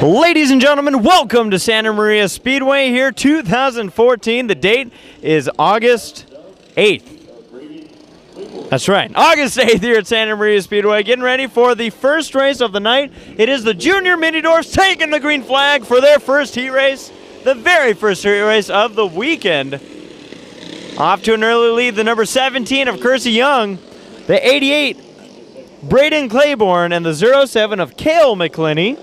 Ladies and gentlemen, welcome to Santa Maria Speedway here, 2014. The date is August 8th. That's right, August 8th here at Santa Maria Speedway, getting ready for the first race of the night. It is the Junior Mini Dwarfs taking the green flag for their first heat race, the very first heat race of the weekend. Off to an early lead, the number 17 of Kersey Young, the 88 Braden Claiborne, and the 07 of Cale McClinney.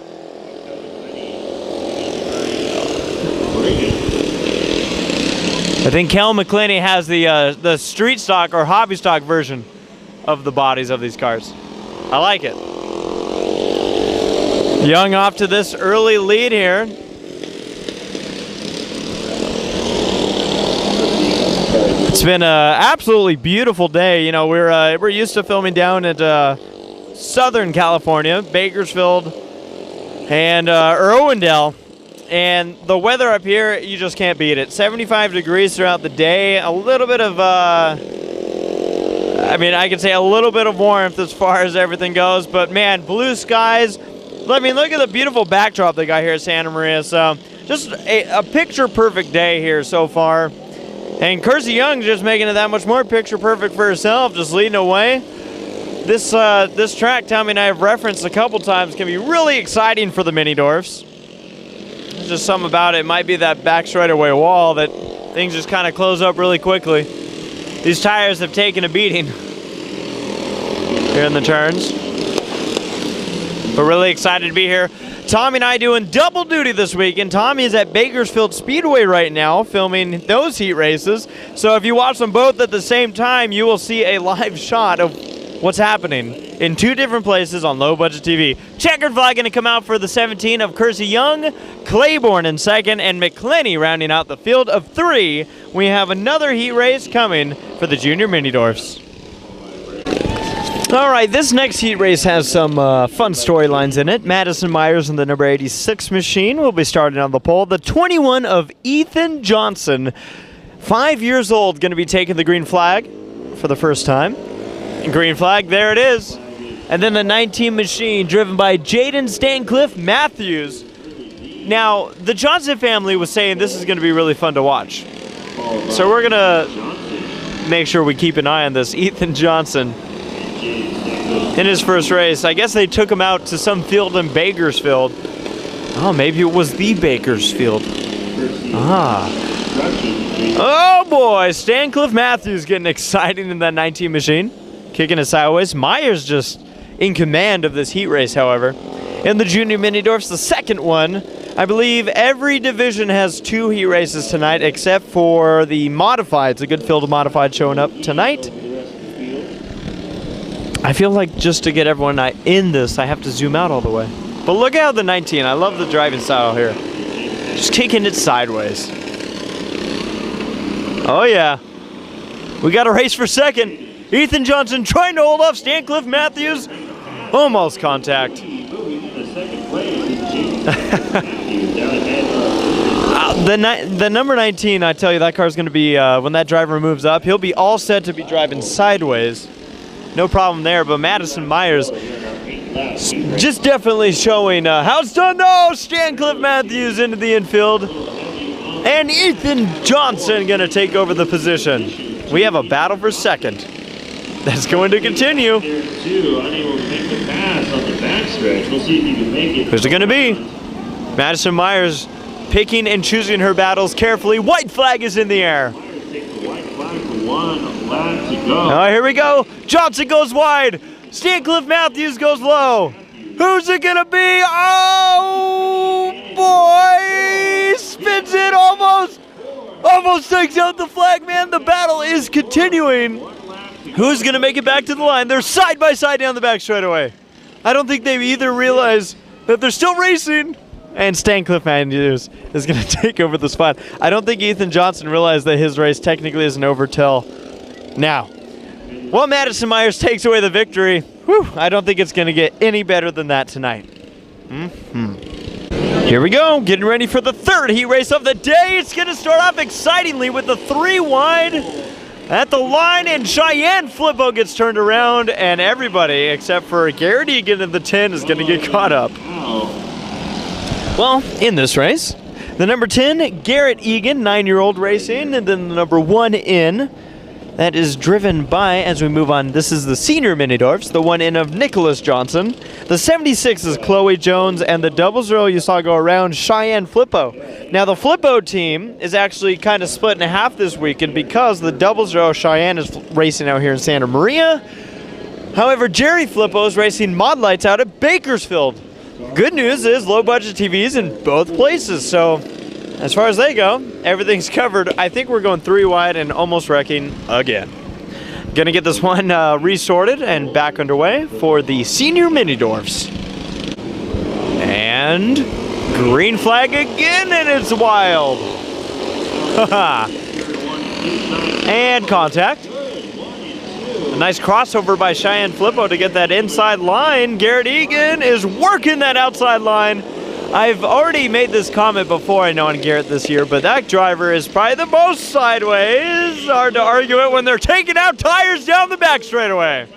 I think Cale McClinney has the street stock or hobby stock version of the bodies of these cars. I like it. Young off to this early lead here. It's been an absolutely beautiful day. You know, we're used to filming down at Southern California, Bakersfield, and Irwindale. And the weather up here, you just can't beat it. 75 degrees throughout the day. A little bit of, I could say a little bit of warmth as far as everything goes. But man, blue skies. I mean, look at the beautiful backdrop they got here at Santa Maria. So just a picture-perfect day here so far. And Kersey Young just making it that much more picture-perfect for herself, just leading away. This track, Tommy and I have referenced a couple times, can be really exciting for the Mini Dwarfs. Just something about it. Might be that back straightaway wall that things just kind of close up really quickly. These tires have taken a beating here in the turns. But really excited to be here. Tommy and I doing double duty this weekend. Tommy is at Bakersfield Speedway right now filming those heat races. So if you watch them both at the same time, you will see a live shot of what's happening in two different places on low budget TV. Checkered flag going to come out for the 17 of Kersey Young, Claiborne in second, and McClinney rounding out the field of three. We have another heat race coming for the Junior Mini Dwarfs. All right, this next heat race has some fun storylines in it. Madison Myers in the number 86 machine will be starting on the pole. The 21 of Ethan Johnson, 5 years old, going to be taking the green flag for the first time. Green flag, there it is. And then the 19 machine driven by Jaden Stancliffe Matthews. Now, the Johnson family was saying this is going to be really fun to watch. So we're going to make sure we keep an eye on this. Ethan Johnson in his first race. I guess they took him out to some field in Bakersfield. Oh, maybe it was the Bakersfield. Oh boy, Stancliffe Matthews getting exciting in that 19 machine. Kicking it sideways. Myers just in command of this heat race, however. In the Junior Mini Dwarfs, the second one. I believe every division has two heat races tonight except for the modifieds. A good field of modified showing up tonight. I feel like just to get everyone in this, I have to zoom out all the way. But look at the 19. I love the driving style here. Just kicking it sideways. Oh yeah. We got a race for second. Ethan Johnson trying to hold off Stancliffe Matthews. Almost contact. The number 19, I tell you, that car's going to be, when that driver moves up, he'll be all set to be driving sideways. No problem there, but Madison Myers just definitely showing how it's done. No, Stancliffe Matthews into the infield. And Ethan Johnson going to take over the position. We have a battle for second. That's going to continue. Who's it going to be? Madison Myers picking and choosing her battles carefully. White flag is in the air. Oh, here we go. Johnson goes wide. Stancliffe Matthews goes low. Who's it going to be? Oh, boy. Spins it almost. Almost takes out the flag, man. The battle is continuing. Who's going to make it back to the line? They're side by side down the back straightaway. I don't think they either realize that they're still racing. And Stancliffe Matthews is going to take over the spot. I don't think Ethan Johnson realized that his race technically isn't over till now. Well, Madison Myers takes away the victory. Whew, I don't think it's going to get any better than that tonight. Here we go, getting ready for the third heat race of the day. It's going to start off excitingly with the 3 wide at the line, and Cheyenne Flippo gets turned around, and everybody except for Garrity getting in the 10 is going to get caught up. Well, in this race, the number 10, Garrett Egan, 9-year-old racing, and then the number 1 in. That is driven by, as we move on, this is the senior mini-dwarfs, the 1 in of Nicholas Johnson. The 76 is Chloe Jones, and the 00 you saw go around, Cheyenne Flippo. Now, the Flippo team is actually kind of split in half this weekend because the 00 Cheyenne is racing out here in Santa Maria. However, Jerry Flippo is racing Mod Lights out at Bakersfield. Good news is low-budget TVs in both places, so as far as they go, everything's covered. I think we're going 3 wide and almost wrecking again. Gonna get this one resorted and back underway for the senior mini-dwarfs. And green flag again, and it's wild. And contact. A nice crossover by Cheyenne Flippo to get that inside line. Garrett Egan is working that outside line. I've already made this comment before, I know, on Garrett this year, but that driver is probably the most sideways. Hard to argue it when they're taking out tires down the back straightaway.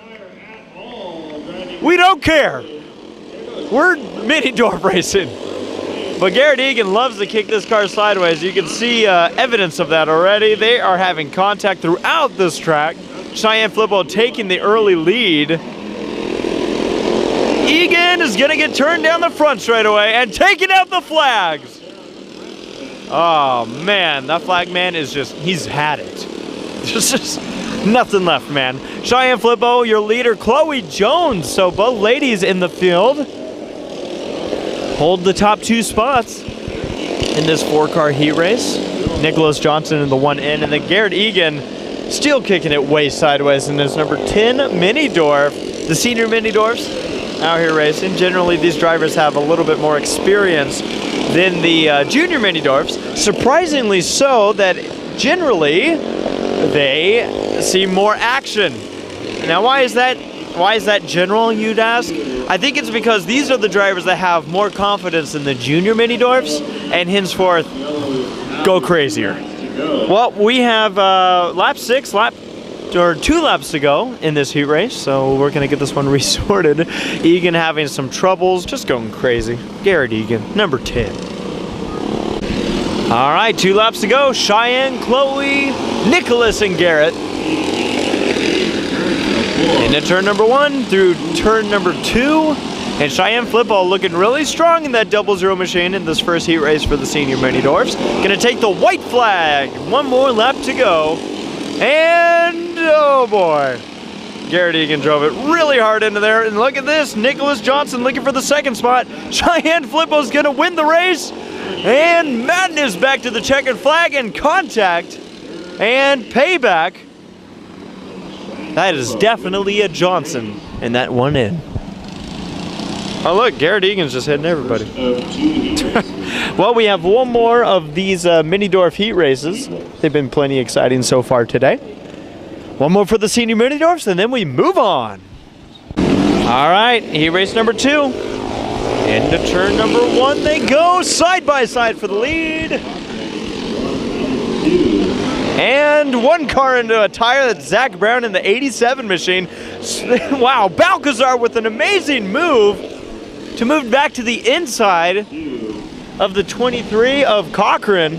We don't care. We're mini-dwarf racing. But Garrett Egan loves to kick this car sideways. You can see evidence of that already. They are having contact throughout this track. Cheyenne Flippo taking the early lead. Egan is going to get turned down the front straight away and taking out the flags. Oh, man, that flag man is just, he's had it. There's just nothing left, man. Cheyenne Flippo, your leader, Chloe Jones. So both ladies in the field hold the top 2 spots in this 4-car heat race. Nicholas Johnson in the 1 in, and then Garrett Egan still kicking it way sideways in this number 10 mini-dwarf. The senior mini-dwarfs out here racing. Generally, these drivers have a little bit more experience than the junior mini-dwarfs. Surprisingly so, that generally they see more action. Now, why is that? Why is that general, you'd ask? I think it's because these are the drivers that have more confidence in the junior mini-dwarfs and henceforth go crazier. Well, we have lap 6, 2 laps to go in this heat race, so we're gonna get this one resorted. Egan having some troubles, just going crazy. Garrett Egan, number 10. All right, 2 laps to go. Cheyenne, Chloe, Nicholas, and Garrett. Into turn number 1 through turn number 2. And Cheyenne Flippo looking really strong in that 00 machine in this first heat race for the senior mini-dwarfs. Gonna take the white flag. 1 more lap to go. And, oh boy, Garrett Egan drove it really hard into there. And look at this, Nicholas Johnson looking for the 2nd spot. Cheyenne Flippo's gonna win the race. And madness back to the checkered flag and contact and payback. That is definitely a Johnson in that 1 in. Oh look, Garrett Egan's just hitting everybody. Well, we have 1 more of these mini-dwarf heat races. They've been plenty exciting so far today. 1 more for the senior mini-dwarfs, and then we move on. All right, heat race number 2. Into turn number 1 they go, side by side for the lead. And 1 car into a tire. That's Zach Brown in the 87 machine. Wow, Balcazar with an amazing move to move back to the inside of the 23 of Cochran.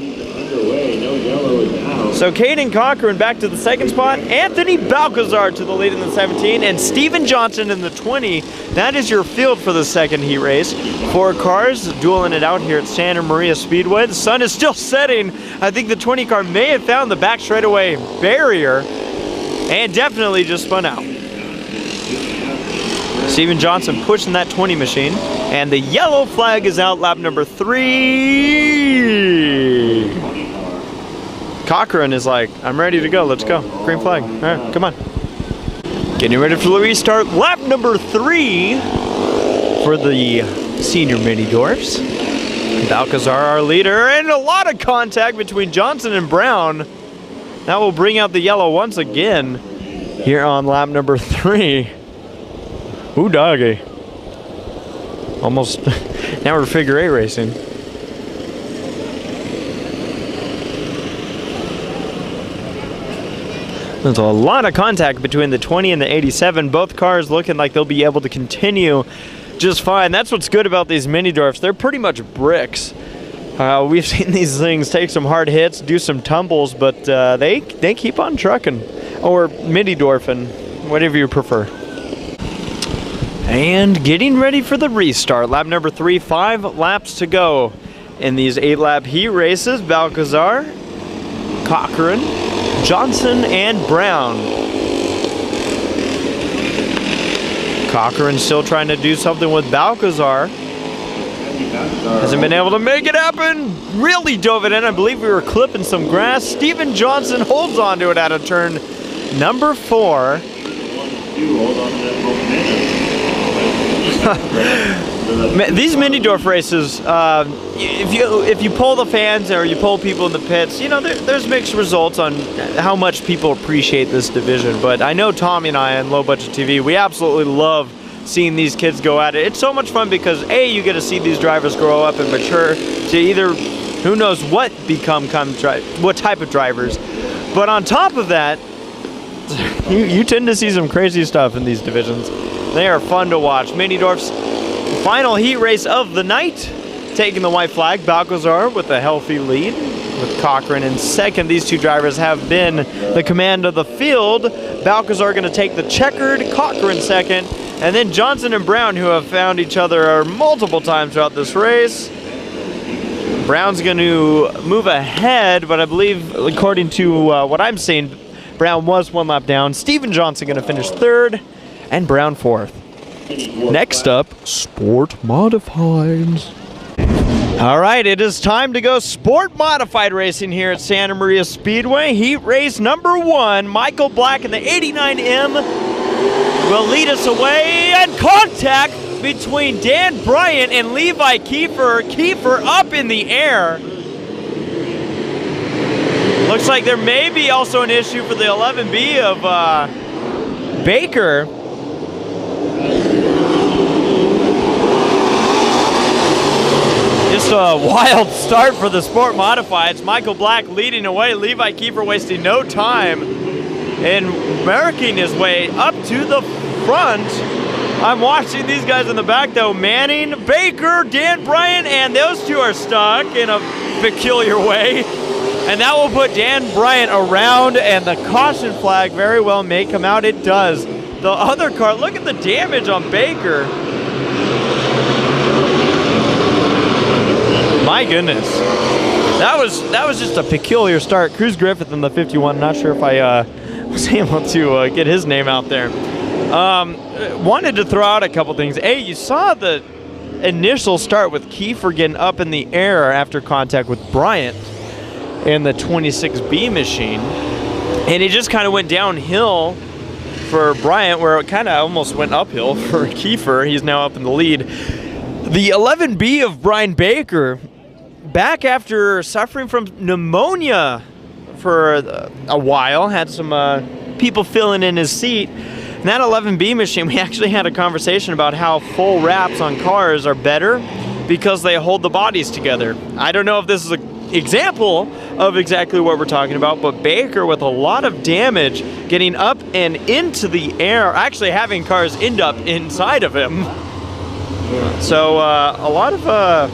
So Caden Cochran back to the 2nd spot. Anthony Balcazar to the lead in the 17. And Steven Johnson in the 20. That is your field for the 2nd heat race. 4 cars dueling it out here at Santa Maria Speedway. The sun is still setting. I think the 20 car may have found the back straightaway barrier and definitely just spun out. Steven Johnson pushing that 20 machine, and the yellow flag is out, lap number 3. Cochran is like, I'm ready to go, let's go. Green flag, all right, come on. Getting ready for the restart, lap number 3 for the senior mini-dwarfs. Balcazar, our leader, and a lot of contact between Johnson and Brown. That will bring out the yellow once again here on lap number 3. Ooh, doggy. Almost, now we're figure 8 racing. There's a lot of contact between the 20 and the 87. Both cars looking like they'll be able to continue just fine. That's what's good about these mini dwarfs. They're pretty much bricks. We've seen these things take some hard hits, do some tumbles, but they keep on trucking, or mini dwarfing, whatever you prefer. And getting ready for the restart. Lap number 3, 5 laps to go in these 8-lap heat races. Balcazar, Cochran, Johnson, and Brown. Cochran still trying to do something with Balcazar. Hasn't been able to make it happen. Really dove it in. I believe we were clipping some grass. Steven Johnson holds on to it out of turn number 4. These mini dwarf races, if you poll the fans or you poll people in the pits, you know, there's mixed results on how much people appreciate this division. But I know Tommy and I on Low Budget TV, we absolutely love seeing these kids go at it. It's so much fun because A, you get to see these drivers grow up and mature to either, who knows what what type of drivers. But on top of that, you tend to see some crazy stuff in these divisions. They are fun to watch. Mini dwarfs, final heat race of the night, taking the white flag. Balcazar with a healthy lead, with Cochran in second. These two drivers have been the command of the field. Balcazar going to take the checkered, Cochran second, and then Johnson and Brown, who have found each other multiple times throughout this race. Brown's going to move ahead, but I believe, according to what I'm seeing, Brown was 1 lap down. Steven Johnson going to finish 3rd, and Brown 4th. Next up, Sport Modifieds. All right, it is time to go Sport Modified racing here at Santa Maria Speedway. Heat race number 1, Michael Black in the 89M will lead us away, and contact between Dan Bryant and Levi Kiefer. Kiefer up in the air. Looks like there may be also an issue for the 11B of Baker. Just a wild start for the Sport Modifieds. Michael Black leading away, Levi Kiefer wasting no time and working his way up to the front. I'm watching these guys in the back though. Manning, Baker, Dan Bryant, and those two are stuck in a peculiar way. And that will put Dan Bryant around, and the caution flag very well may come out. It does. The other car, look at the damage on Baker. My goodness. That was just a peculiar start. Cruz Griffith in the 51. Not sure if I was able to get his name out there. Wanted to throw out a couple things. A, you saw the initial start with Kiefer getting up in the air after contact with Bryant in the 26B machine. And it just kind of went downhill for Bryant, where it kind of almost went uphill for Kiefer. He's now up in the lead. The 11B of Brian Baker, back after suffering from pneumonia for a while, had some people filling in his seat. And that 11B machine, we actually had a conversation about how full wraps on cars are better because they hold the bodies together. I don't know if this is an example of exactly what we're talking about, but Baker with a lot of damage getting up and into the air, actually having cars end up inside of him. So a lot of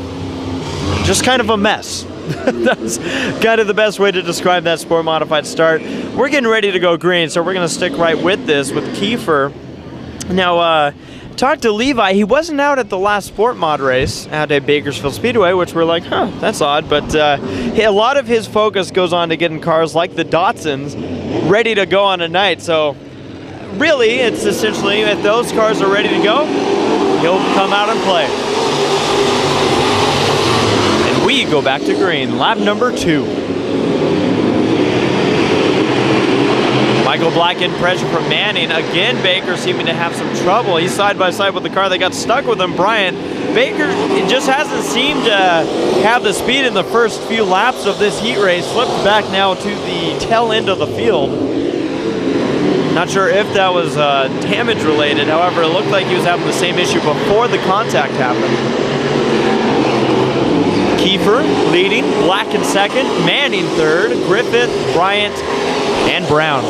just kind of a mess. That's kind of the best way to describe that Sport Modified start. We're getting ready to go green, so we're going to stick right with this with Kiefer. Now, talked to Levi. He wasn't out at the last Sport Mod race out at Bakersfield Speedway, which we're like, huh, that's odd. But a lot of his focus goes on to getting cars like the Datsuns ready to go on a night. So really, it's essentially if those cars are ready to go, he'll come out and play. And we go back to green, lap number 2. Michael Black in pressure from Manning. Again, Baker seeming to have some trouble. He's side by side with the car. They got stuck with him. Bryant. Baker just hasn't seemed to have the speed in the first few laps of this heat race. Flipped back now to the tail end of the field. Not sure if that was damage related. However, it looked like he was having the same issue before the contact happened. Kiefer leading, Black in second, Manning third, Griffith, Bryant, and Brown.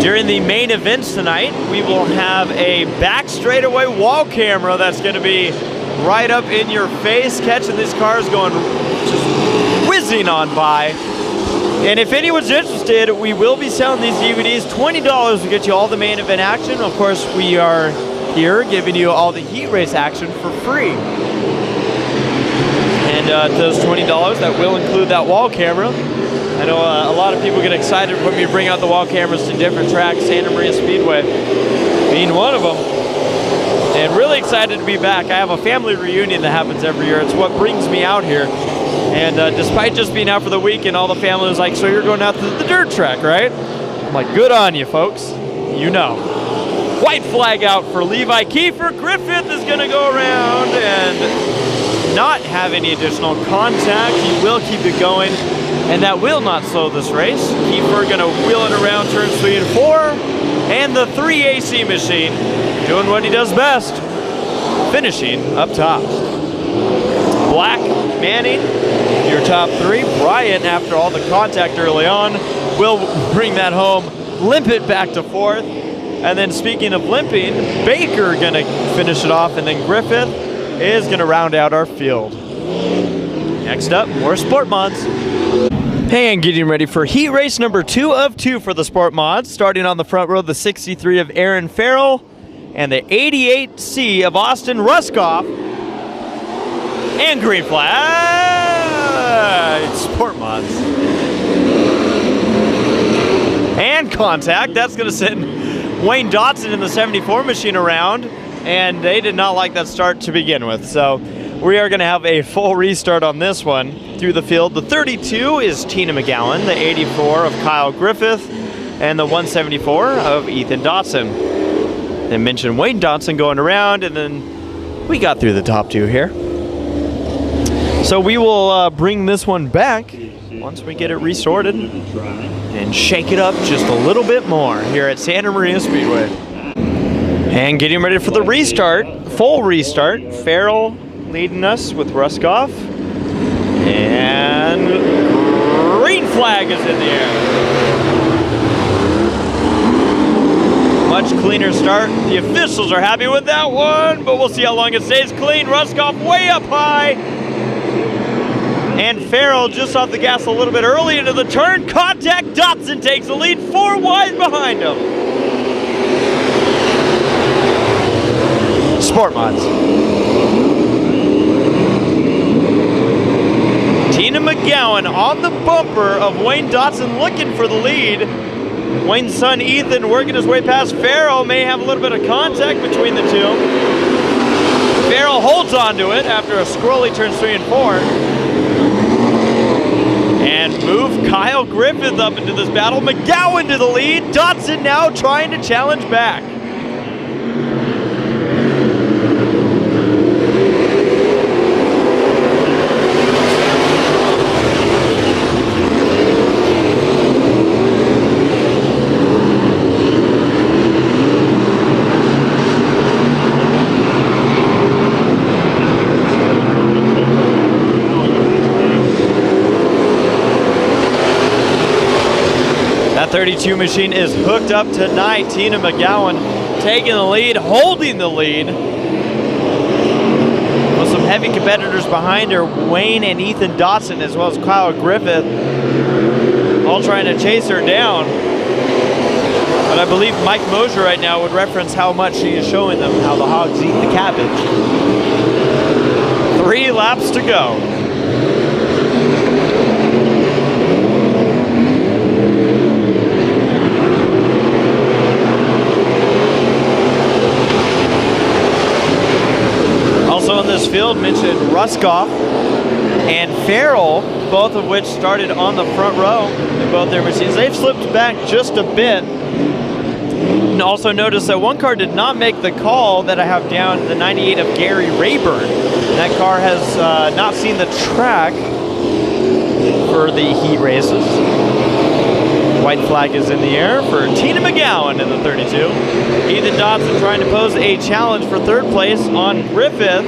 During the main events tonight, we will have a back straightaway wall camera that's going to be right up in your face, catching these cars going just whizzing on by. And if anyone's interested, we will be selling these DVDs. $20 will get you all the main event action. Of course, we are here giving you all the heat race action for free. And those $20, that will include that wall camera. I know a lot of people get excited when we bring out the wall cameras to different tracks, Santa Maria Speedway being one of them. And really excited to be back. I have a family reunion that happens every year. It's what brings me out here. And despite just being out for the weekend, all the family was like, so you're going out to the dirt track, right? I'm like, good on you, folks. You know. White flag out for Levi Kiefer. Griffith is going to go around and not have any additional contact. He will keep it going. And that will not slow this race. Kiefer gonna wheel it around turns 3 and 4. And the 3 AC machine doing what he does best, finishing up top. Black, Manning, your top 3. Bryant, after all the contact early on, will bring that home, limp it back to 4th. And then speaking of limping, Baker gonna finish it off, and then Griffith is gonna round out our field. Next up, more Sport Mods. And getting ready for heat race number 2 of 2 for the Sport Mods. Starting on the front row, the 63 of Aaron Farrell and the 88C of Austin Ruskoff. And green flag, Sport Mods. And contact, that's gonna send Wayne Dotson in the 74 machine around, and they did not like that start to begin with. So we are going to have a full restart on this one through the field. The 32 is Tina McGowan, the 84 of Kyle Griffith, and the 174 of Ethan Dotson. They mentioned Wayne Dotson going around, and then we got through the top 2 here. So we will bring this one back once we get it resorted and shake it up just a little bit more here at Santa Maria Speedway. And getting ready for the restart, full restart. Farrell leading us with Ruskoff. And green flag is in the air. Much cleaner start. The officials are happy with that one, but we'll see how long it stays clean. Ruskoff way up high. And Farrell just off the gas a little bit early into the turn. Contact, Dotson takes the lead, 4 wide behind him. Sport Mods. Tina McGowan on the bumper of Wayne Dotson looking for the lead. Wayne's son Ethan working his way past Farrell, may have a little bit of contact between the two. Farrell holds on to it after a squirrely turns 3 and 4. And move Kyle Griffith up into this battle. McGowan to the lead. Dotson now trying to challenge back. That 32 machine is hooked up tonight. Tina McGowan taking the lead, holding the lead. With some heavy competitors behind her, Wayne and Ethan Dotson, as well as Kyle Griffith, all trying to chase her down. But I believe Mike Mosier right now would reference how much she is showing them how the hogs eat the cabbage. 3 laps to go. Also in this field, mentioned Ruskoff and Farrell, both of which started on the front row in both their machines. They've slipped back just a bit. And also notice that one car did not make the call that I have down, the 98 of Gary Rayburn. That car has not seen the track for the heat races. White flag is in the air for Tina McGowan in the 32. Ethan Dotson trying to pose a challenge for 3rd place on Griffith.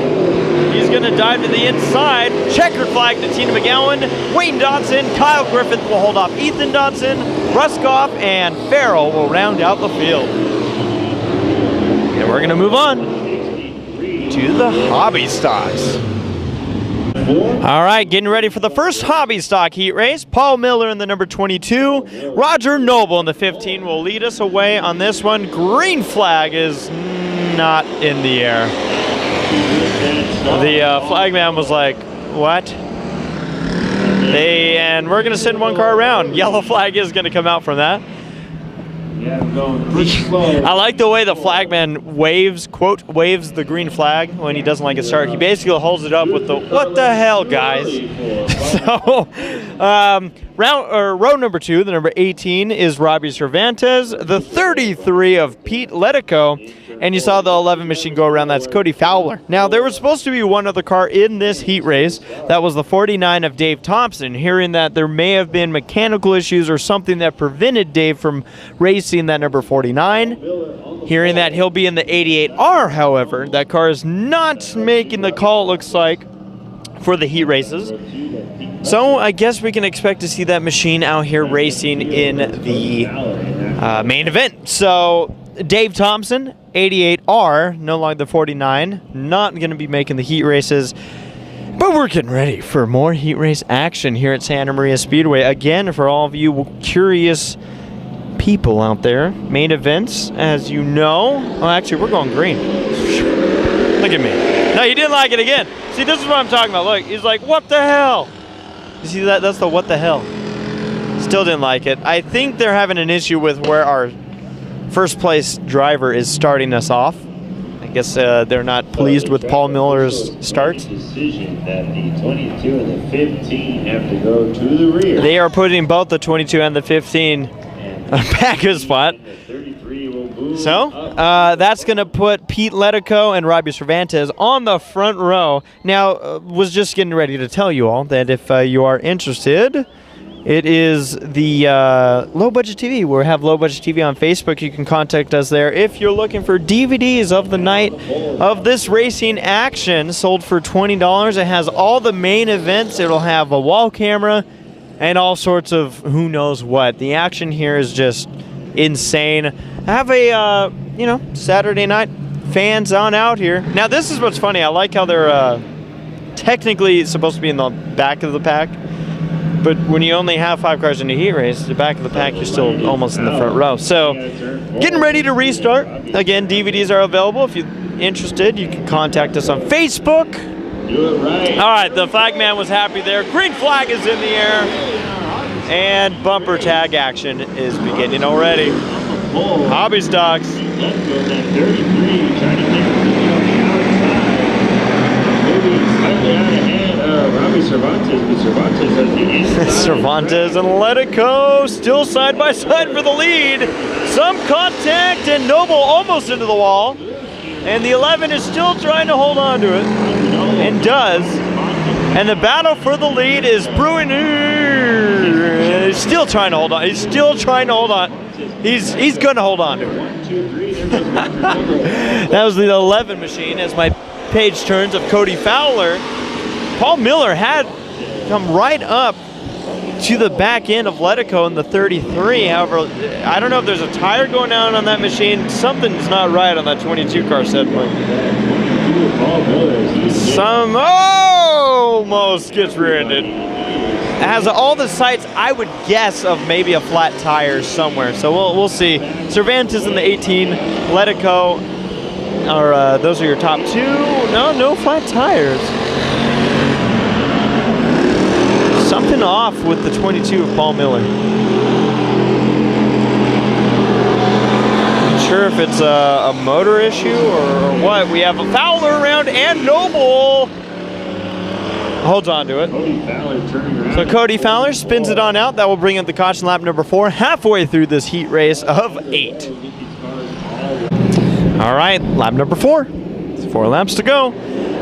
He's going to dive to the inside. Checkered flag to Tina McGowan. Wayne Dotson, Kyle Griffith will hold off Ethan Dotson. Ruskoff and Farrell will round out the field. And we're going to move on to the hobby stocks. All right, getting ready for the first hobby stock heat race. Paul Miller in the number 22. Roger Noble in the 15 will lead us away on this one. Green flag is not in the air. The flagman was like, what? And we're going to send one car around. Yellow flag is going to come out from that. Yeah, I'm going pretty slow. I like the way the flagman waves, quote, waves the green flag when he doesn't like it start. He basically holds it up with the, what the hell, guys? So, row number 2, the number 18 is Robbie Cervantes. The 33 of Pete Letico. And you saw the 11 machine go around. That's Cody Fowler. Now, there was supposed to be one other car in this heat race. That was the 49 of Dave Thompson. Hearing that there may have been mechanical issues or something that prevented Dave from racing that number 49. Hearing that he'll be in the 88R, however. That car is not making the call, it looks like, for the heat races. So I guess we can expect to see that machine out here racing in the main event. So Dave Thompson, 88R, no longer the 49, not going to be making the heat races. But we're getting ready for more heat race action here at Santa Maria Speedway. Again, for all of you curious people out there, main events, as you know. Oh, actually, we're going green. Look at me. No, you didn't like it again. See, this is what I'm talking about. Look, he's like, what the hell? You see that? That's the what the hell. Still didn't like it. I think they're having an issue with where our first place driver is starting us off. I guess they're not pleased with Paul Miller's start. Decision that the 22 and the 15 have to go to the rear. They are putting both the 22 and the 15 back in spot. So that's going to put Pete Letico and Robbie Cervantes on the front row. Now, was just getting ready to tell you all that if you are interested, it is the Low Budget TV. We have Low Budget TV on Facebook. You can contact us there. If you're looking for DVDs of the night of this racing action, sold for $20. It has all the main events. It'll have a wall camera and all sorts of who knows what. The action here is just insane. I have a, you know, Saturday night fans on out here. Now, this is what's funny. I like how they're technically supposed to be in the back of the pack. But when you only have 5 cars in a heat race, the back of the pack, you're still almost in the front row. So, getting ready to restart. Again, DVDs are available. If you're interested, you can contact us on Facebook. Do it right. All right, the flag man was happy there. Green flag is in the air. And bumper tag action is beginning already. Hobby stocks. Let's go that 33, trying to get moving slightly out ahead. Robbie Cervantes, but Cervantes has the inside. Cervantes and Letico still side by side for the lead. Some contact and Noble almost into the wall. And the 11 is still trying to hold on to it. And does. And the battle for the lead is brewing. He's still trying to hold on. He's still trying to hold on. He's going to hold on to it. That was the 11 machine as my page turns of Cody Fowler. Paul Miller had come right up to the back end of Letico in the 33. However, I don't know if there's a tire going down on that machine. Something's not right on that 22 car set. Some almost gets rear-ended. It has all the sights, I would guess, of maybe a flat tire somewhere. So we'll see. Cervantes in the 18, Letico, or those are your top 2. No flat tires. Something off with the 22 of Paul Miller. Not sure if it's a motor issue or what. We have a Fowler around and Noble holds on to it. So Cody Fowler spins it on out. That will bring up the caution lap number 4, halfway through this heat race of 8. All right, lap number 4. 4 laps to go.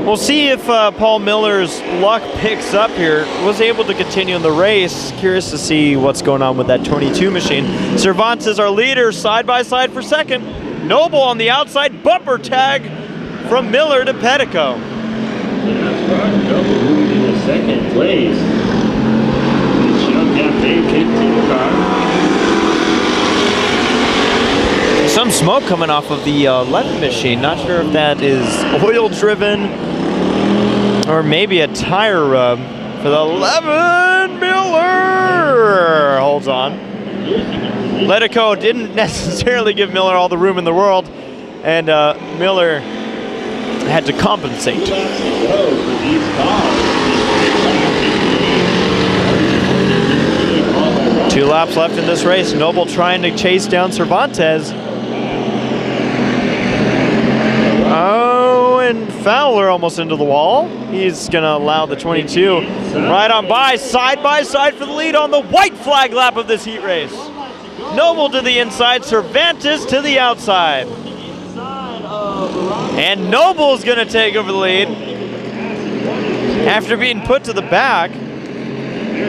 We'll see if Paul Miller's luck picks up here. Was able to continue in the race. Curious to see what's going on with that 22 machine. Cervantes, our leader, side by side for second. Noble on the outside, bumper tag from Miller to Pettico. Noble moving into second place. Dave gets to the car. Some smoke coming off of the 11 machine. Not sure if that is oil driven or maybe a tire rub for the 11. Miller holds on. Letico didn't necessarily give Miller all the room in the world, and Miller had to compensate. 2 laps left in this race. Noble trying to chase down Cervantes. Oh, and Fowler almost into the wall. He's going to allow the 22 right on by side for the lead on the white flag lap of this heat race. Noble to the inside, Cervantes to the outside. And Noble's going to take over the lead after being put to the back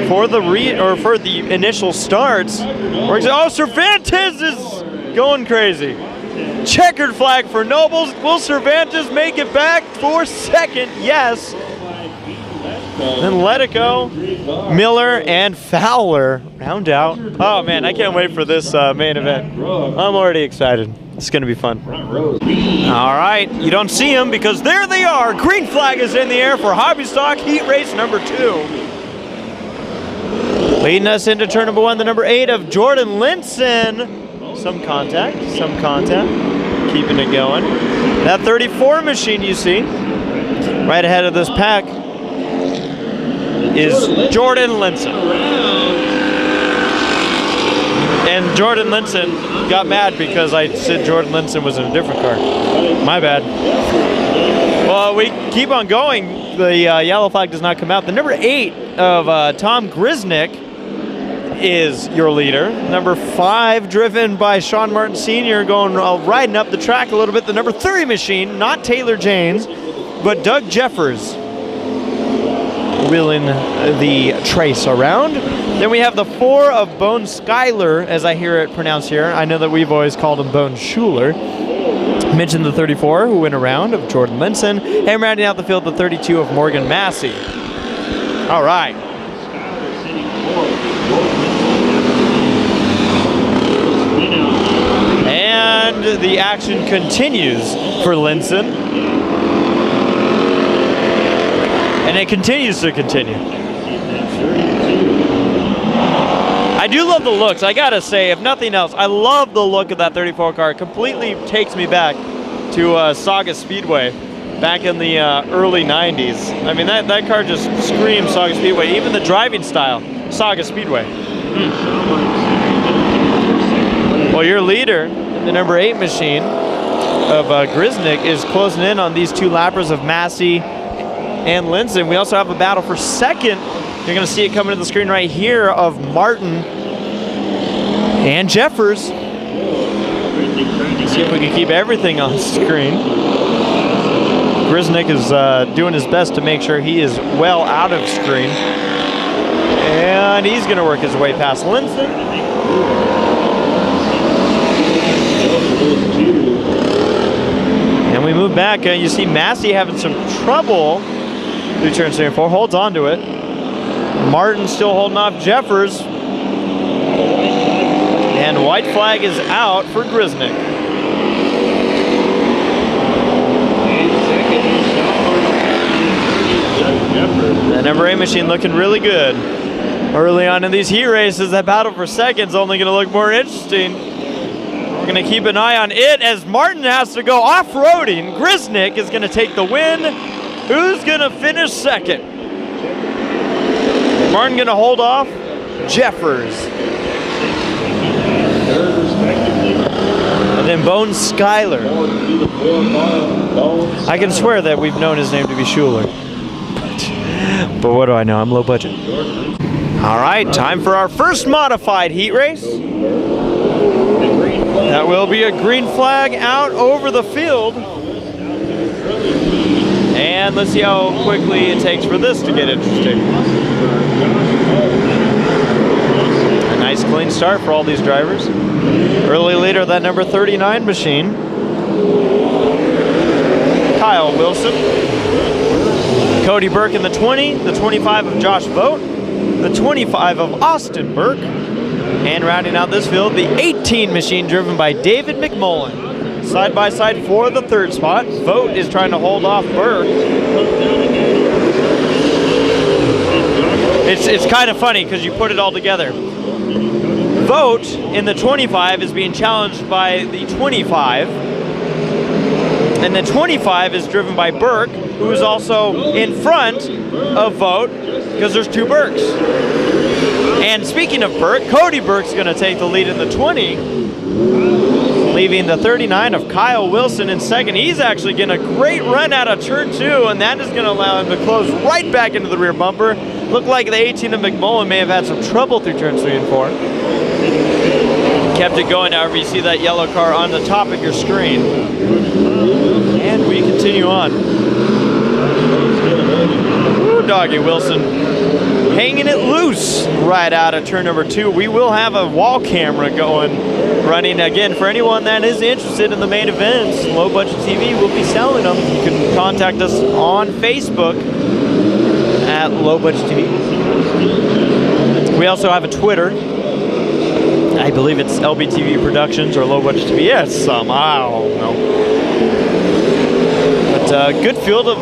for the initial starts. Oh, Cervantes is going crazy. Checkered flag for Nobles. Will Cervantes make it back for second? Yes. Then Letico, Miller, and Fowler round out. Oh man, I can't wait for this main event. I'm already excited. It's going to be fun. All right, you don't see them because there they are. Green flag is in the air for Hobby Stock Heat Race number 2. Leading us into turn number 1, the number 8 of Jordan Linson. Some contact, keeping it going. That 34 machine you see right ahead of this pack is Jordan Linson. And Jordan Linson got mad because I said Jordan Linson was in a different car. My bad. Well, we keep on going. The yellow flag does not come out. The number 8 of Tom Grisnick is your leader. Number 5, driven by Sean Martin Sr., going riding up the track a little bit. The number 30 machine, not Taylor Janes, but Doug Jeffers, wheeling the trace around. Then we have the 4 of Bone Schuyler, as I hear it pronounced here. I know that we've always called him Bone Schuler. Mentioned the 34, who went around, of Jordan Linson. And rounding out the field, the 32 of Morgan Massey. All right. And the action continues for Linson. And it continues to continue. I do love the looks. I gotta say, if nothing else, I love the look of that 34 car. It completely takes me back to Saga Speedway back in the early 90s. I mean, that car just screams Saga Speedway. Even the driving style, Saga Speedway. Well, your leader, the number 8 machine of Grisnick, is closing in on these 2 lappers of Massey and Linson. We also have a battle for second. You're going to see it coming to the screen right here of Martin and Jeffers. See if we can keep everything on screen. Grisnick is doing his best to make sure he is well out of screen. And he's going to work his way past Linson. And we move back. You see Massey having some trouble through turn 3 and 4. Holds on to it. Martin still holding off Jeffers. And white flag is out for Grisnick. The number 8 machine looking really good. Early on in these heat races, that battle for second's only going to look more interesting. We're going to keep an eye on it as Martin has to go off-roading. Grisnick is going to take the win. Who's going to finish second? Martin going to hold off Jeffers. And then Bone Schuyler. I can swear that we've known his name to be Schuler. But what do I know? I'm low budget. All right, time for our first modified heat race. That will be a green flag out over the field. And let's see how quickly it takes for this to get interesting. A nice clean start for all these drivers. Early leader of that number 39 machine, Kyle Wilson. Cody Burke in the 20, the 25 of Josh Vogt, the 25 of Austin Burke, And rounding out this field, the 18 machine driven by David McMullen. Side by side for the third spot. Vogt is trying to hold off Burke. It's kind of funny because you put it all together. Vogt in the 25 is being challenged by the 25. And the 25 is driven by Burke, who is also in front of Vogt because there's two Burkes. And speaking of Burke, Cody Burke's going to take the lead in the 20, leaving the 39 of Kyle Wilson in second. He's actually getting a great run out of turn 2, and that is going to allow him to close right back into the rear bumper. Looked like the 18 of McMullen may have had some trouble through turns 3 and 4. Kept it going, however, you see that yellow car on the top of your screen. And we continue on. Ooh, doggy Wilson hanging it loose right out of turn number 2. We will have a wall camera running again for anyone that is interested in the main events. Low Budget TV will be selling them. You can contact us on Facebook at Low Budget TV. We also have a Twitter. I believe it's LBTV Productions or Low Budget TV. Yes, I don't know. But good field of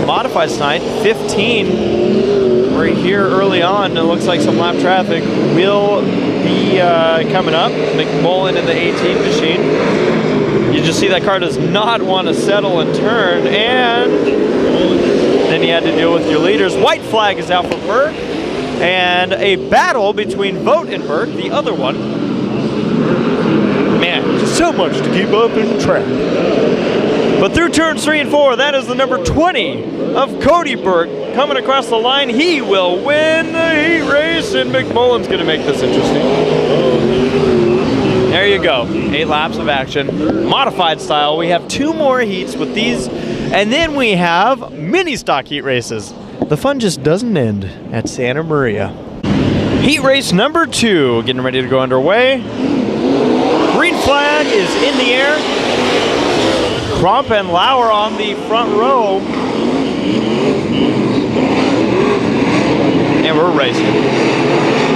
modifieds tonight. 15 right here early on. It looks like some lap traffic will be coming up. McMullen in the 18 machine. You just see that car does not want to settle and turn, and then you had to deal with your leaders. White flag is out for Burke, and a battle between Vogt and Burke, the other one. Man, just so much to keep up in track. But through turns 3 and 4, that is the number 20 of Cody Burke coming across the line. He will win the heat race, and McMullen's going to make this interesting. There you go, 8 laps of action. Modified style, we have 2 more heats with these, and then we have mini stock heat races. The fun just doesn't end at Santa Maria. Heat race number 2, getting ready to go underway. Green flag is in the air. Crump and Lauer on the front row. And we're racing.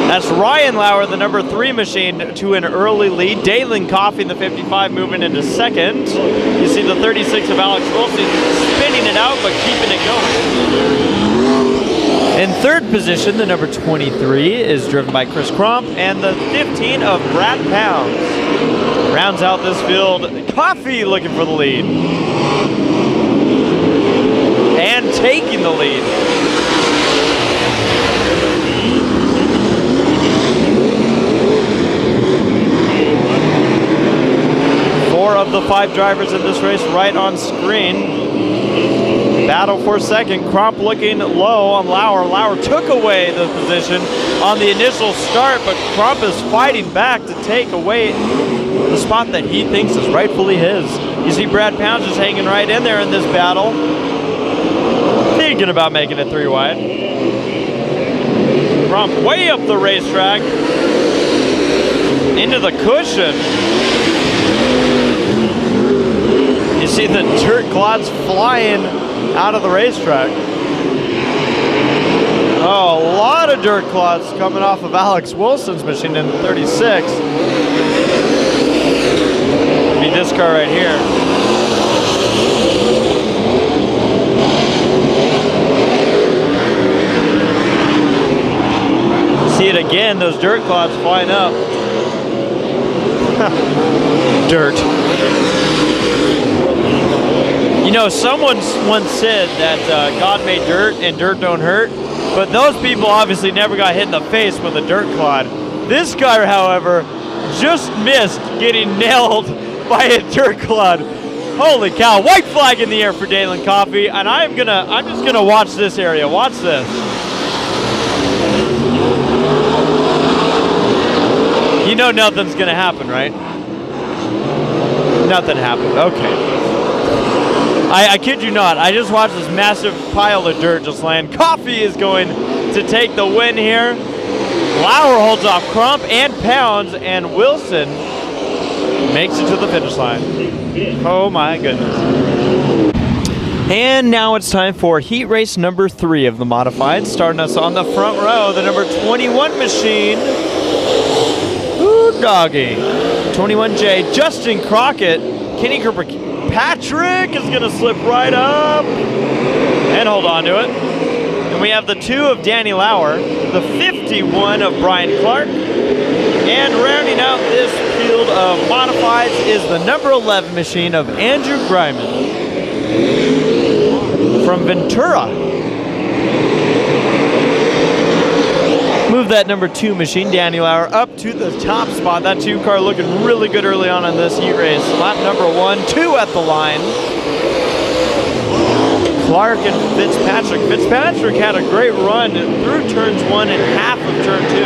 That's Ryan Lauer, the number 3 machine, to an early lead. Dalen Coffey in the 55 moving into second. You see the 36 of Alex Wilson spinning it out but keeping it going. In third position, the number 23 is driven by Chris Crump, and the 15 of Brad Pounds. Rounds out this field, Coffey looking for the lead. And taking the lead. Four of the 5 drivers in this race right on screen. Battle for second. Crump looking low on Lauer. Lauer took away the position on the initial start, but Crump is fighting back to take away the spot that he thinks is rightfully his. You see Brad Pounds just hanging right in there in this battle. Thinking about making it 3 wide. Crump way up the racetrack. Into the cushion. You see the dirt clods flying out of the racetrack. Oh, a lot of dirt clods coming off of Alex Wilson's machine in the 36. Be this car right here. See it again, those dirt clods flying up. Dirt. You know, someone once said that God made dirt and dirt don't hurt, but those people obviously never got hit in the face with a dirt clod. This guy, however, just missed getting nailed by a dirt clod. Holy cow, white flag in the air for Dalen Coffey, and I'm just gonna watch this area. Watch this. You know nothing's gonna happen, right? Nothing happened, okay. I kid you not, I just watched this massive pile of dirt just land. Coffey is going to take the win here. Lauer holds off Crump and Pounds, and Wilson makes it to the finish line. Oh my goodness. And now it's time for heat race number 3 of the modified. Starting us on the front row, the number 21 machine Doggy. 21J, Justin Crockett. Kenny Kirkpatrick is going to slip right up and hold on to it. And we have the 2 of Danny Lauer, the 51 of Brian Clark. And rounding out this field of modifieds is the number 11 machine of Andrew Greiman from Ventura. Move that number 2 machine, Danny Lauer, up to the top spot. That 2 car looking really good early on in this heat race. Lap number 1, 2 at the line. Clark and Fitzpatrick. Fitzpatrick had a great run through turns 1 and half of turn 2.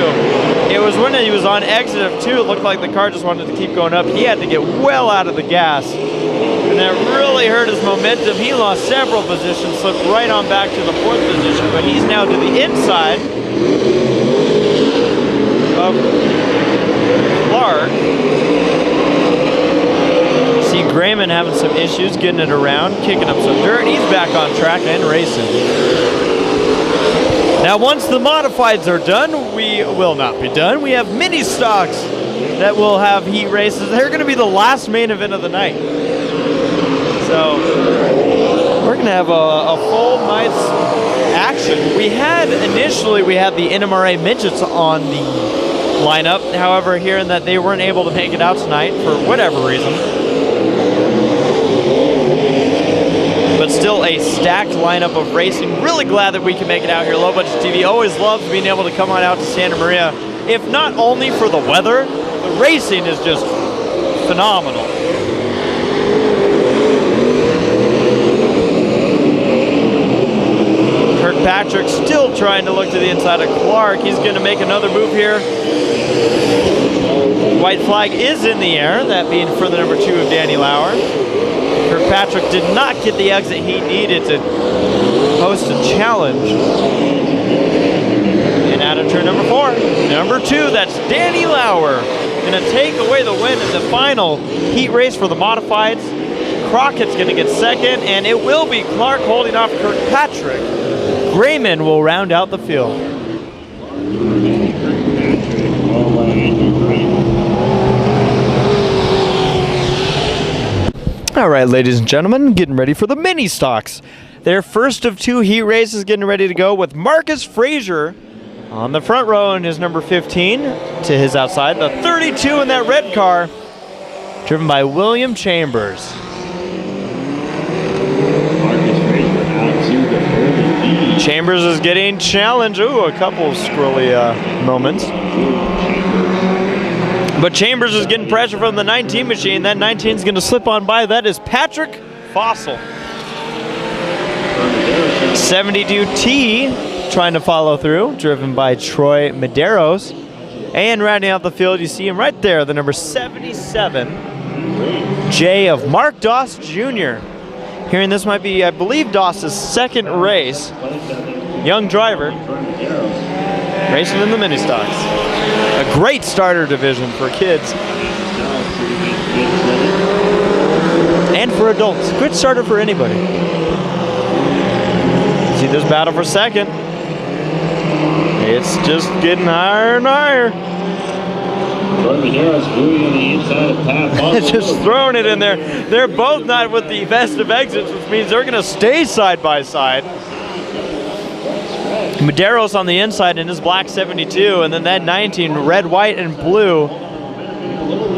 It was when he was on exit of 2, it looked like the car just wanted to keep going up. He had to get well out of the gas. And that really hurt his momentum. He lost several positions, slipped right on back to the 4th position, but he's now to the inside of Clark. See Grayman having some issues getting it around, kicking up some dirt. He's back on track and racing. Now once the modifieds are done, we will not be done. We have mini stocks that will have heat races. They're going to be the last main event of the night. So we're going to have a full night's action. We had the NMRA midgets on the lineup. However, hearing that they weren't able to make it out tonight for whatever reason. But still a stacked lineup of racing. Really glad that we can make it out here. Low Budget TV always loves being able to come on out to Santa Maria. If not only for the weather, the racing is just phenomenal. Kirkpatrick still trying to look to the inside of Clark. He's going to make another move here. White flag is in the air, that being for the number 2 of Danny Lauer. Kirkpatrick did not get the exit he needed to host a challenge. And out of turn number 4, number 2, that's Danny Lauer. Going to take away the win in the final heat race for the modifieds. Crockett's going to get second, and it will be Clark holding off Kirkpatrick. Grayman will round out the field. All right, ladies and gentlemen, getting ready for the mini stocks. Their first of 2 heat races getting ready to go with Marcus Frazier on the front row in his number 15 to his outside. The 32 in that red car, driven by William Chambers. Chambers is getting challenged. Ooh, a couple of squirrely moments. But Chambers is getting pressure from the 19 machine. That 19 is going to slip on by. That is Patrick Fossil. 72T trying to follow through, driven by Troy Medeiros. And rounding out the field, you see him right there, the number 77, J of Mark Doss Jr. Hearing this might be, I believe, Doss's second race. Young driver, racing in the mini stocks. A great starter division for kids and for adults. Good starter for anybody. See this battle for second. It's just getting higher and higher. Just throwing it in there. They're both not with the best of exits, which means they're going to stay side by side. Medeiros on the inside in his black 72, and then that 19, red, white, and blue.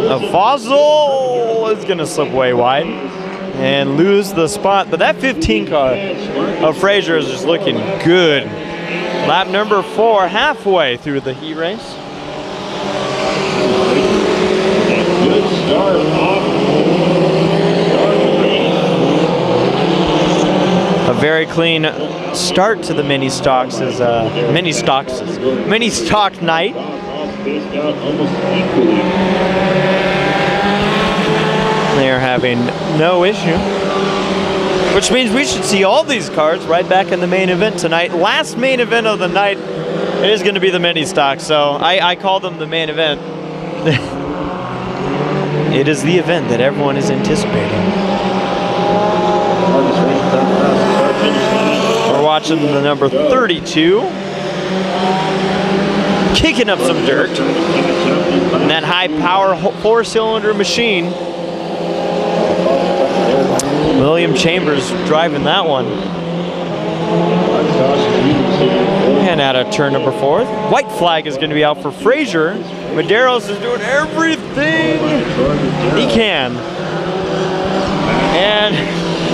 A Fossil is going to slip way wide and lose the spot. But that 15 car of Frazier is just looking good. Lap number 4, halfway through the heat race. Good start off. A very clean start to the mini stocks is mini stock night. They are having no issue, which means we should see all these cars right back in the main event tonight. Last main event of the night, it is going to be the mini stock, so I call them the main event. It is the event that everyone is anticipating. We're watching the number 32 kicking up some dirt. in that high-power four-cylinder machine. William Chambers driving that one. And out of turn number 4. White flag is going to be out for Frazier. Medeiros is doing everything he can. And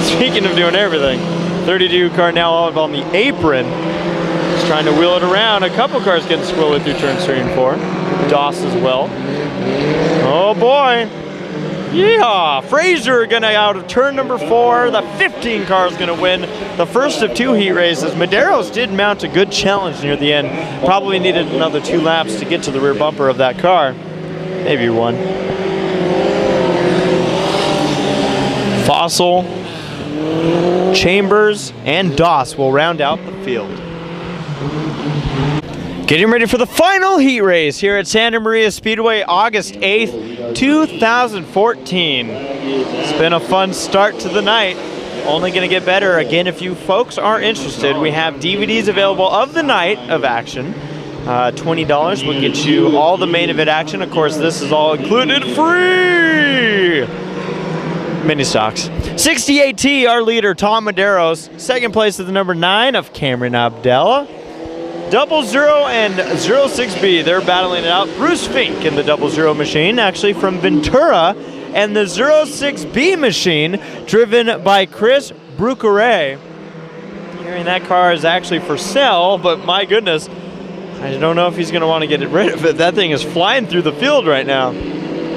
speaking of doing everything, 32 car now out on the apron. Just trying to wheel it around. A couple cars getting squirrely through turns 3 and 4. Doss as well. Oh boy. Yeah, Frazier gonna out of turn number 4. The 15 car is gonna win the first of 2 heat races. Medeiros did mount a good challenge near the end. Probably needed another 2 laps to get to the rear bumper of that car. Maybe 1. Fossil, Chambers, and Doss will round out the field. Getting ready for the final heat race here at Santa Maria Speedway, August 8th, 2014. It's been a fun start to the night. Only going to get better. Again, if you folks are interested, we have DVDs available of the night of action. $20 will get you all the main event action. Of course, this is all included free. Mini stocks. 68T, our leader, Tom Medeiros. Second place is the number 9 of Cameron Abdallah. 00 and 06B, they're battling it out. Bruce Fink in the 00 machine, actually from Ventura, and the 06B machine, driven by Chris Brucare. Hearing that car is actually for sale, but my goodness, I don't know if he's going to want to get rid of it. That thing is flying through the field right now.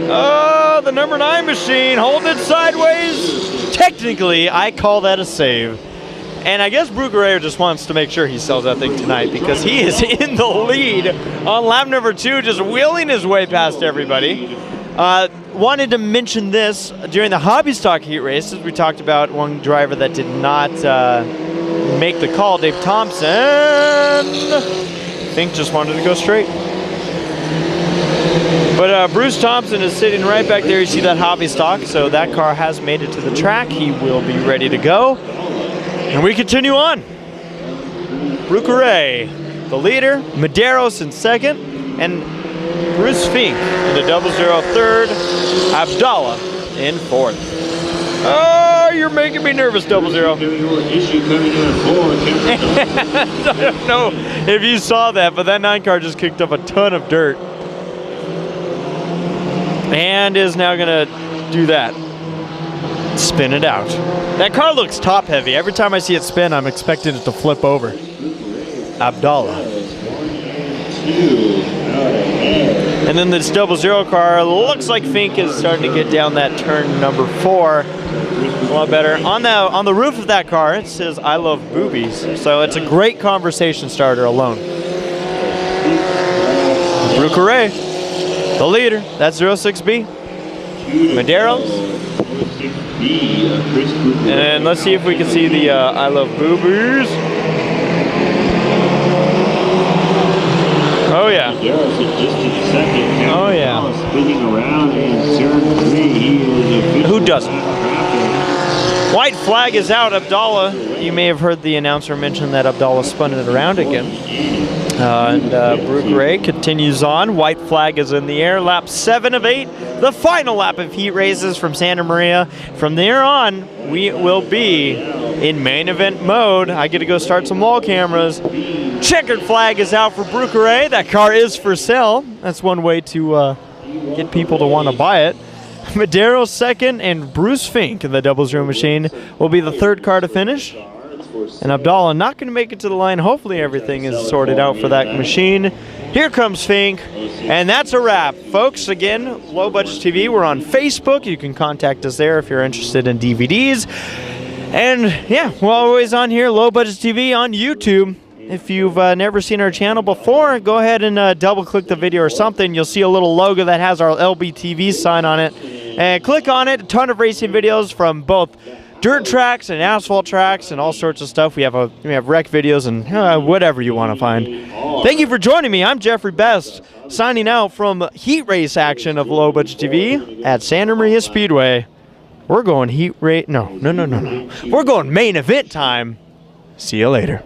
Oh, the number 9 machine, holding it sideways. Technically, I call that a save. And I guess Brucare just wants to make sure he sells that thing tonight because he is in the lead on lap number 2, just wheeling his way past everybody. Wanted to mention this during the hobby stock heat races. We talked about one driver that did not make the call, Dave Thompson. I think just wanted to go straight. But Bruce Thompson is sitting right back there. You see that hobby stock, so that car has made it to the track. He will be ready to go. And we continue on. Brucare, the leader, Medeiros in second, and Bruce Fink in the 00 third, Abdallah in 4th. Oh, you're making me nervous, 00. I don't know if you saw that, but that 9 car just kicked up a ton of dirt. And is now gonna do that. Spin it out. That car looks top heavy. Every time I see it spin, I'm expecting it to flip over. Abdallah. And then this 00 car looks like Fink is starting to get down that turn number 4. A lot better. On the roof of that car, it says "I love boobies," so it's a great conversation starter alone. Brucare, the leader. That's 06B. Medeiros. And let's see if we can see the I love boobies. Oh yeah. Oh yeah. Who doesn't? White flag is out, Abdallah. You may have heard the announcer mention that Abdallah spun it around again. And Brucare continues on. White flag is in the air. Lap 7 of 8. The final lap of heat races from Santa Maria. From there on, we will be in main event mode. I get to go start some wall cameras. Checkered flag is out for Brucare. That car is for sale. That's one way to get people to want to buy it. Medeiros second, and Bruce Fink in the 00 machine will be the 3rd car to finish. And Abdallah not going to make it to the line. Hopefully everything is sorted out for that machine. Here comes Fink, and that's a wrap. Folks, again, Low Budget TV, we're on Facebook. You can contact us there if you're interested in DVDs. And yeah, we're always on here, Low Budget TV on YouTube. If you've never seen our channel before, go ahead and double-click the video or something. You'll see a little logo that has our LBTV sign on it. And click on it. A ton of racing videos from both dirt tracks and asphalt tracks and all sorts of stuff. We have rec videos and whatever you want to find. Thank you for joining me. I'm Jeffrey Best, signing out from heat race action of Low Budget TV at Santa Maria Speedway. We're going heat race. No. We're going main event time. See you later.